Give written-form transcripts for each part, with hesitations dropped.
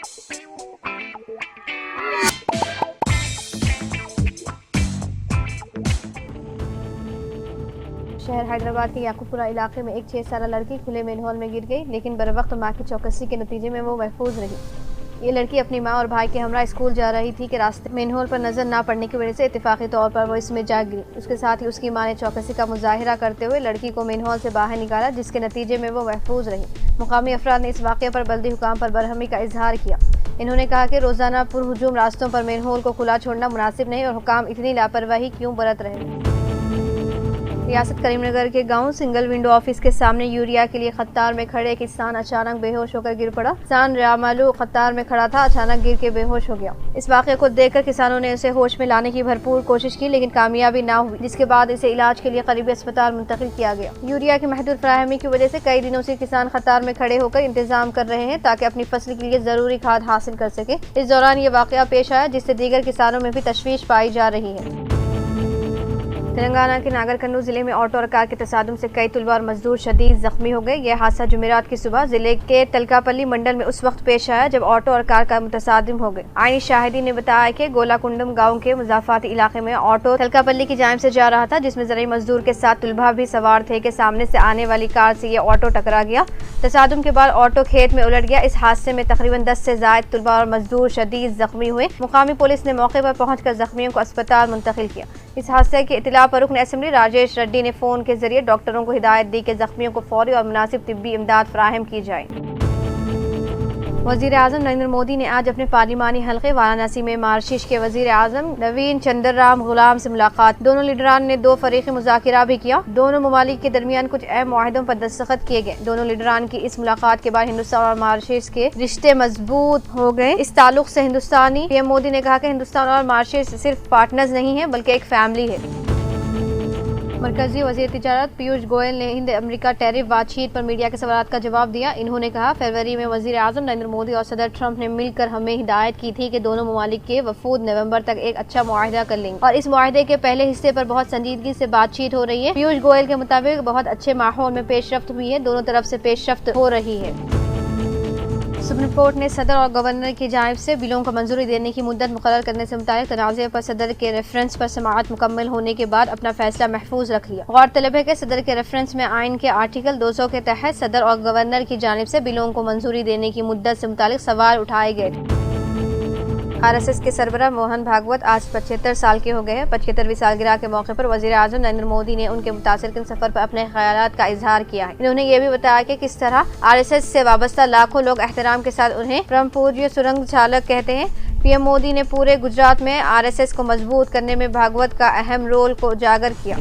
शहर हैदराबाद के याकूबपुरा इलाके में एक 6 साला लड़की खुले मेनहोल में गिर गई, लेकिन बरवक्त मां की चौकसी के नतीजे में वो महफूज रही। ये लड़की अपनी मां और भाई के हमरा स्कूल जा रही थी कि रास्ते मेनहोल पर नजर ना पड़ने की वजह से इत्तेफाकी तौर पर वो इसमें जा गिरी। उसके साथ ही उसकी मां ने चौकसी का मुजाहिरा करते हुए लड़की को मेनहोल से बाहर निकाला, जिसके नतीजे में वो महफूज रही। मुकामी अफराद ने इस वाक़े पर बल्दी हुकाम पर बरहमी का इजहार किया। इन्होंने कहा कि रोजाना पुरहुजूम रास्तों पर मेनहोल को खुला छोड़ना मुनासिब नहीं और हुकाम इतनी लापरवाही क्यों बरत रहे हैं। रियासत करीमनगर के गांव सिंगल विंडो ऑफिस के सामने यूरिया के लिए कतार में खड़े एक किसान अचानक बेहोश होकर गिर पड़ा। किसान रामालू कतार में खड़ा था, अचानक गिर के बेहोश हो गया। इस वाक़े को देखकर किसानों ने उसे होश में लाने की भरपूर कोशिश की, लेकिन कामयाबी ना हुई, जिसके बाद इसे इलाज के लिए करीबी अस्पताल मुंतकिल किया गया। यूरिया की महदूद फराहमी की वजह से कई दिनों से किसान कतार में खड़े होकर इंतजाम कर रहे हैं ताकि अपनी फसल के लिए जरूरी खाद हासिल कर सके। इस दौरान ये वाक़या पेश आया, जिससे दीगर किसानों में भी तशवीश पाई जा रही है। तेलंगाना के नागरकर्नूल जिले में ऑटो और कार के तसादुम से कई तुलबा और मजदूर शदीद जख्मी हो गए। यह हादसा जुमेरात की सुबह जिले के तलकापल्ली मंडल में उस वक्त पेश आया जब ऑटो और कार का मुतसादिम हो गए। आईनी शाहिदी ने बताया कि गोलाकुंडम गांव के मुजाफाती इलाके में ऑटो तलकापल्ली की जानिब से जा रहा था, जिसमें जरिए मजदूर के साथ तुलबा भी सवार थे कि सामने से आने वाली कार से ये ऑटो टकरा गया। तसादुम के बाद ऑटो खेत में उलट गया। इस हादसे में तकरीबन 10 से जायद तुलबा और मजदूर शदीद जख्मी हुए। मुकामी पुलिस ने मौके पर पहुंचकर जख्मियों को अस्पताल मुंतकिल किया। इस हादसे की इत्तला पर रुकन असेंबली राजेश रेड्डी ने फोन के जरिए डॉक्टरों को हिदायत दी कि जख्मियों को फौरी और मुनासिब तिब्बी इमदाद फराहम की जाए। वज़ीर आज़म नरेंद्र मोदी ने आज अपने पार्लिमानी हल्के वाराणसी में मार्शिश के वज़ीर आज़म नवीन चंद्र राम गुलाम से मुलाकात। दोनों लीडरान ने 2 फरीक़ी मुज़ाकिरा भी किया। दोनों ममालिक के दरमियान कुछ अहम मुआहदों पर दस्तखत किए गए। दोनों लीडरान की इस मुलाकात के बाद हिंदुस्तान और मार्शिश के रिश्ते मजबूत हो गए। इस ताल्लुक से हिंदुस्तानी पीएम मोदी ने कहा कि हिंदुस्तान और मार्शिश सिर्फ पार्टनर्स नहीं है बल्कि एक फैमिली है। मरकजी वज़ीर तिजारत पीयूष गोयल ने हिंद अमेरिका टैरिफ बातचीत पर मीडिया के सवाल का जवाब दिया। इन्होंने कहा, फरवरी में वज़ीर आज़म नरेंद्र मोदी और सदर ट्रंप ने मिलकर हमें हिदायत की थी कि दोनों ममालिक के वफूद नवंबर तक एक अच्छा मुआहिदा कर लेंगे और इस मुआहिदे के पहले हिस्से पर बहुत संजीदगी से बातचीत हो रही है। पीयूष गोयल के मुताबिक बहुत अच्छे माहौल में पेशरफ्त हुई है, दोनों तरफ से पेशरफ्त हो रही है। सुप्रीम कोर्ट ने सदर और गवर्नर की जानिब से बिलों को मंजूरी देने की मुद्दत मुकर्रर करने से मुताबिक तनाज़े पर सदर के रेफरेंस पर समाअत मुकम्मल होने के बाद अपना फैसला महफूज रख लिया। गौरतलब है कि सदर के रेफरेंस में आइन के आर्टिकल 200 के तहत सदर और गवर्नर की जानिब से बिलों को मंजूरी देने की मुद्दत से मुताबिक सवाल उठाए गए। RSS के सरबराह मोहन भागवत आज 75 साल के हो गए हैं। 75वीं सालगिरह के मौके पर वज़ीर आज़म नरेंद्र मोदी ने उनके मुतासिरकुन सफर पर अपने ख्यालात का इजहार किया है। इन्होंने ये भी बताया कि किस तरह RSS से वाबस्ता लाखों लोग एहतराम के साथ उन्हें परम पूज्य सुरंग चालक कहते हैं। पीएम मोदी ने पूरे गुजरात में RSS को मजबूत करने में भागवत का अहम रोल को उजागर किया।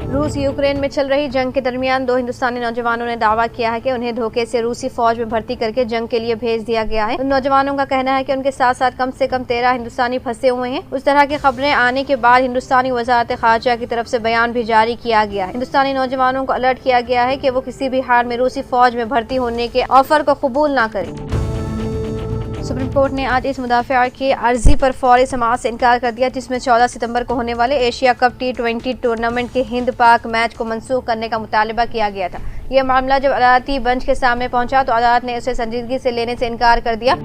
रूस यूक्रेन में चल रही जंग के दरमियान 2 हिंदुस्तानी नौजवानों ने दावा किया है कि उन्हें धोखे से रूसी फौज में भर्ती करके जंग के लिए भेज दिया गया है। उन नौजवानों का कहना है कि उनके साथ साथ कम से कम 13 हिंदुस्तानी फंसे हुए हैं। उस तरह की खबरें आने के बाद हिंदुस्तानी वजारत खारजा की तरफ से बयान भी जारी किया गया है। हिंदुस्तानी नौजवानों को अलर्ट किया गया है कि वो किसी भी हाल में रूसी फौज में भर्ती होने के ऑफर को कबूल न करें। सुप्रीम कोर्ट ने आज इस मुदाफ़ा की अर्जी पर फौरी समाअत से इनकार कर दिया, जिसमें 14 सितंबर को होने वाले एशिया कप T20 टूर्नामेंट के हिंद पाक मैच को मनसूख करने का मुतालबा किया गया था। यह मामला जब अदालती बेंच के सामने पहुंचा तो अदालत ने उसे संजीदगी से लेने से इनकार कर दिया।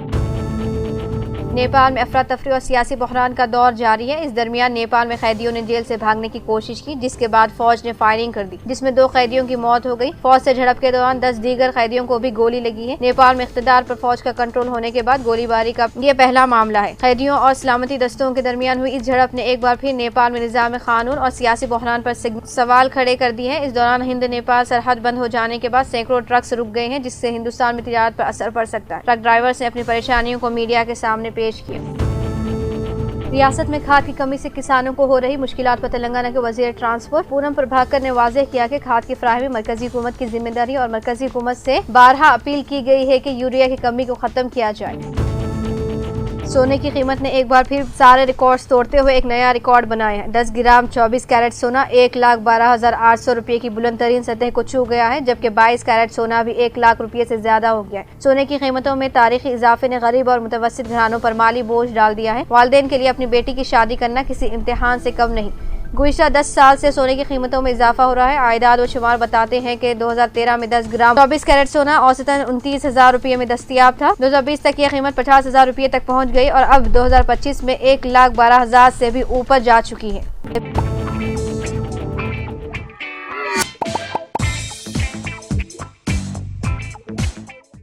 नेपाल में अफरा तफरी और सियासी बहरान का दौर जारी है। इस दरमियान नेपाल में कैदियों ने जेल से भागने की कोशिश की, जिसके बाद फौज ने फायरिंग कर दी, जिसमें 2 कैदियों की मौत हो गई। फौज से झड़प के दौरान 10 दीगर कैदियों को भी गोली लगी है। नेपाल में इख्तिदार पर फौज का कंट्रोल होने के बाद गोलीबारी का ये पहला मामला है। कैदियों और सलामती दस्तों के दरमियान हुई इस झड़प ने एक बार फिर नेपाल में निजाम कानून और सियासी बहरान पर सवाल खड़े कर दिए हैं। इस दौरान हिंद नेपाल सरहद बंद हो जाने के बाद सैकड़ों ट्रक्स रुक गए हैं, जिससे हिंदुस्तान में तिजारत पर असर पड़ सकता है। ट्रक ड्राइवर्स ने अपनी परेशानियों को मीडिया के सामने पेश किया। रियासत में खाद की कमी से किसानों को हो रही मुश्किलात पर तेलंगाना के वजीर ट्रांसपोर्ट पूनम प्रभाकर ने वाज़ेह किया कि खाद की फराहमी मरकजी हुकूमत की जिम्मेदारी और मरकजी हुकूमत से बारहा अपील की गई है कि यूरिया की कमी को खत्म किया जाए। सोने की कीमत ने एक बार फिर सारे रिकॉर्ड्स तोड़ते हुए एक नया रिकॉर्ड बनाया है। 10 ग्राम 24 कैरेट सोना 1,12,800 रुपये की बुलंद तरीन सतह को छू गया है, जबकि 22 कैरेट सोना भी 1 लाख रुपये से ज्यादा हो गया है। सोने की कीमतों में तारीखी इजाफे ने गरीब और मुतवस्सित घरानों पर माली बोझ डाल दिया है। वालिदैन के लिए अपनी बेटी की शादी करना किसी इम्तिहान से कम नहीं। गुज़िश्ता 10 साल से सोने की कीमतों में इजाफा हो रहा है। आयदाद व शुमार बताते हैं कि 2013 में 10 ग्राम 24 कैरेट सोना औसतन 29,000 रुपये में दस्तियाब था। 2020 तक यह कीमत 50,000 रुपये तक पहुँच गई और अब 2025 में 1,12,000 से भी ऊपर जा चुकी है।